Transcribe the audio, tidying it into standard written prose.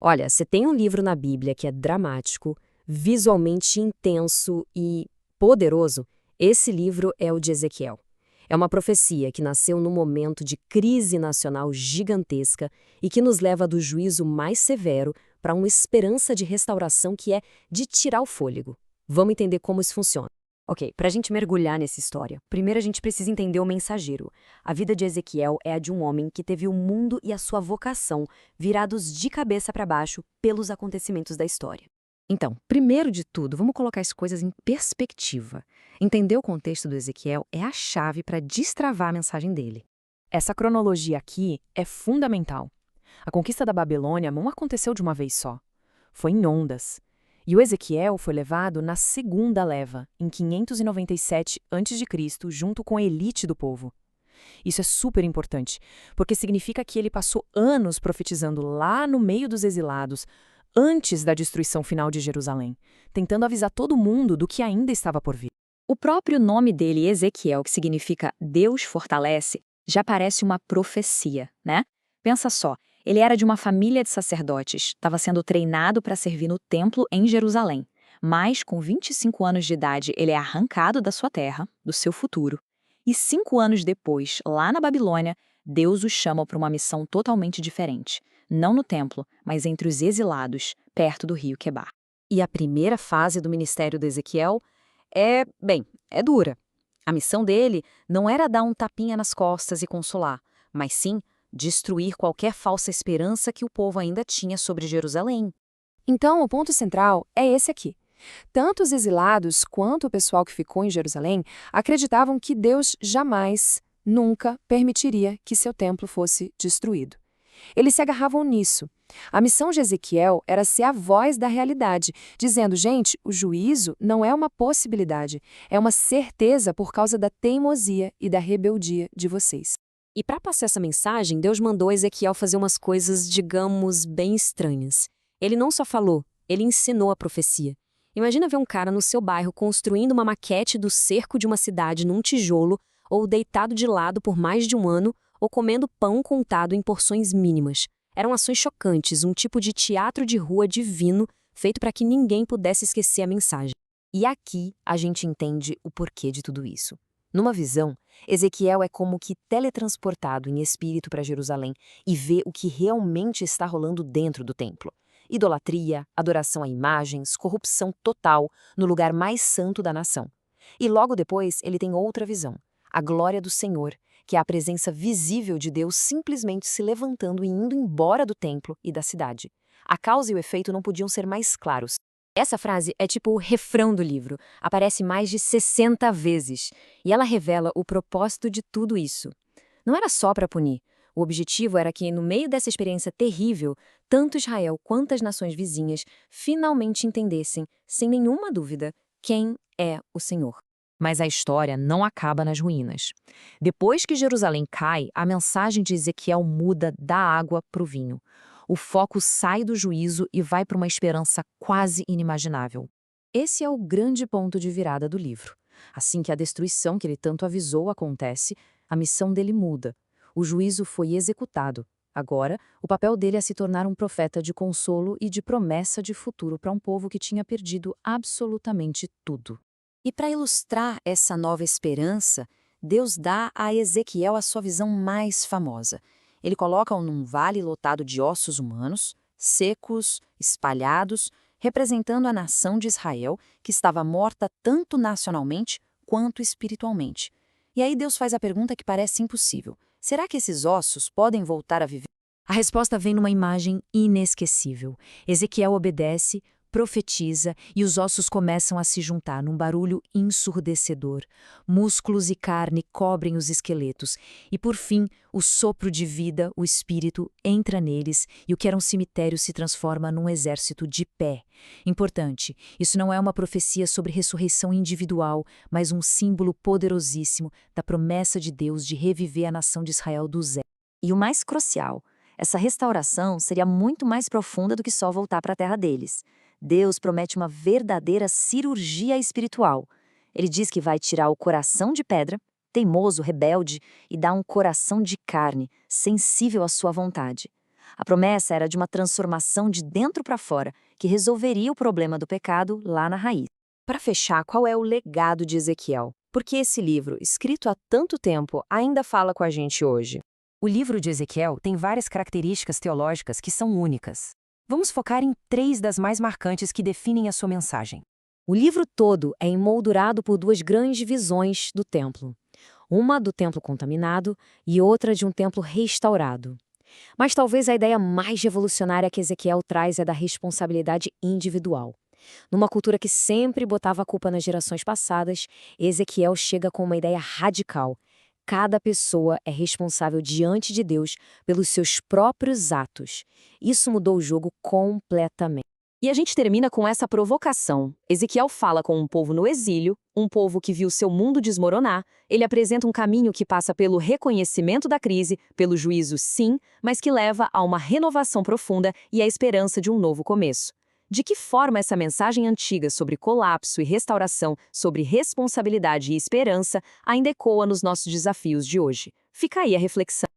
Olha, você tem um livro na Bíblia que é dramático, visualmente intenso e poderoso. Esse livro é o de Ezequiel. É uma profecia que nasceu num momento de crise nacional gigantesca e que nos leva do juízo mais severo para uma esperança de restauração que é de tirar o fôlego. Vamos entender como isso funciona. Ok, para a gente mergulhar nessa história, primeiro a gente precisa entender o mensageiro. A vida de Ezequiel é a de um homem que teve o mundo e a sua vocação virados de cabeça para baixo pelos acontecimentos da história. Então, primeiro de tudo, vamos colocar as coisas em perspectiva. Entender o contexto do Ezequiel é a chave para destravar a mensagem dele. Essa cronologia aqui é fundamental. A conquista da Babilônia não aconteceu de uma vez só. Foi em ondas. E o Ezequiel foi levado na segunda leva, em 597 a.C., junto com a elite do povo. Isso é super importante, porque significa que ele passou anos profetizando lá no meio dos exilados, antes da destruição final de Jerusalém, tentando avisar todo mundo do que ainda estava por vir. O próprio nome dele, Ezequiel, que significa Deus fortalece, já parece uma profecia, né? Pensa só, ele era de uma família de sacerdotes, estava sendo treinado para servir no templo em Jerusalém. Mas, com 25 anos de idade, ele é arrancado da sua terra, do seu futuro. E 5 anos depois, lá na Babilônia, Deus o chama para uma missão totalmente diferente. Não no templo, mas entre os exilados, perto do rio Quebar. E a primeira fase do ministério de Ezequiel é dura. A missão dele não era dar um tapinha nas costas e consolar, mas sim destruir qualquer falsa esperança que o povo ainda tinha sobre Jerusalém. Então, o ponto central é esse aqui. Tanto os exilados quanto o pessoal que ficou em Jerusalém acreditavam que Deus jamais, nunca permitiria que seu templo fosse destruído. Eles se agarravam nisso. A missão de Ezequiel era ser a voz da realidade, dizendo, gente, o juízo não é uma possibilidade, é uma certeza por causa da teimosia e da rebeldia de vocês. E para passar essa mensagem, Deus mandou Ezequiel fazer umas coisas, digamos, bem estranhas. Ele não só falou, ele ensinou a profecia. Imagina ver um cara no seu bairro construindo uma maquete do cerco de uma cidade num tijolo, ou deitado de lado por mais de um ano, ou comendo pão contado em porções mínimas. Eram ações chocantes, um tipo de teatro de rua divino, feito para que ninguém pudesse esquecer a mensagem. E aqui a gente entende o porquê de tudo isso. Numa visão, Ezequiel é como que teletransportado em espírito para Jerusalém e vê o que realmente está rolando dentro do templo. Idolatria, adoração a imagens, corrupção total no lugar mais santo da nação. E logo depois ele tem outra visão, a glória do Senhor, que é a presença visível de Deus simplesmente se levantando e indo embora do templo e da cidade. A causa e o efeito não podiam ser mais claros. Essa frase é tipo o refrão do livro, aparece mais de 60 vezes, e ela revela o propósito de tudo isso. Não era só para punir. O objetivo era que, no meio dessa experiência terrível, tanto Israel quanto as nações vizinhas finalmente entendessem, sem nenhuma dúvida, quem é o Senhor. Mas a história não acaba nas ruínas. Depois que Jerusalém cai, a mensagem de Ezequiel muda da água para o vinho. O foco sai do juízo e vai para uma esperança quase inimaginável. Esse é o grande ponto de virada do livro. Assim que a destruição que ele tanto avisou acontece, a missão dele muda. O juízo foi executado. Agora, o papel dele é se tornar um profeta de consolo e de promessa de futuro para um povo que tinha perdido absolutamente tudo. E para ilustrar essa nova esperança, Deus dá a Ezequiel a sua visão mais famosa. Ele coloca-o num vale lotado de ossos humanos, secos, espalhados, representando a nação de Israel, que estava morta tanto nacionalmente quanto espiritualmente. E aí Deus faz a pergunta que parece impossível. Será que esses ossos podem voltar a viver? A resposta vem numa imagem inesquecível. Ezequiel obedece, profetiza e os ossos começam a se juntar num barulho ensurdecedor. Músculos e carne cobrem os esqueletos e, por fim, o sopro de vida, o espírito, entra neles e o que era um cemitério se transforma num exército de pé. Importante, isso não é uma profecia sobre ressurreição individual, mas um símbolo poderosíssimo da promessa de Deus de reviver a nação de Israel do zero. E o mais crucial, essa restauração seria muito mais profunda do que só voltar para a terra deles. Deus promete uma verdadeira cirurgia espiritual. Ele diz que vai tirar o coração de pedra, teimoso, rebelde, e dar um coração de carne, sensível à sua vontade. A promessa era de uma transformação de dentro para fora, que resolveria o problema do pecado lá na raiz. Para fechar, qual é o legado de Ezequiel? Porque esse livro, escrito há tanto tempo, ainda fala com a gente hoje. O livro de Ezequiel tem várias características teológicas que são únicas. Vamos focar em 3 das mais marcantes que definem a sua mensagem. O livro todo é emoldurado por 2 grandes visões do templo. Uma do templo contaminado e outra de um templo restaurado. Mas talvez a ideia mais revolucionária que Ezequiel traz é da responsabilidade individual. Numa cultura que sempre botava a culpa nas gerações passadas, Ezequiel chega com uma ideia radical. Cada pessoa é responsável diante de Deus pelos seus próprios atos. Isso mudou o jogo completamente. E a gente termina com essa provocação. Ezequiel fala com um povo no exílio, um povo que viu seu mundo desmoronar. Ele apresenta um caminho que passa pelo reconhecimento da crise, pelo juízo sim, mas que leva a uma renovação profunda e a esperança de um novo começo. De que forma essa mensagem antiga sobre colapso e restauração, sobre responsabilidade e esperança, ainda ecoa nos nossos desafios de hoje? Fica aí a reflexão.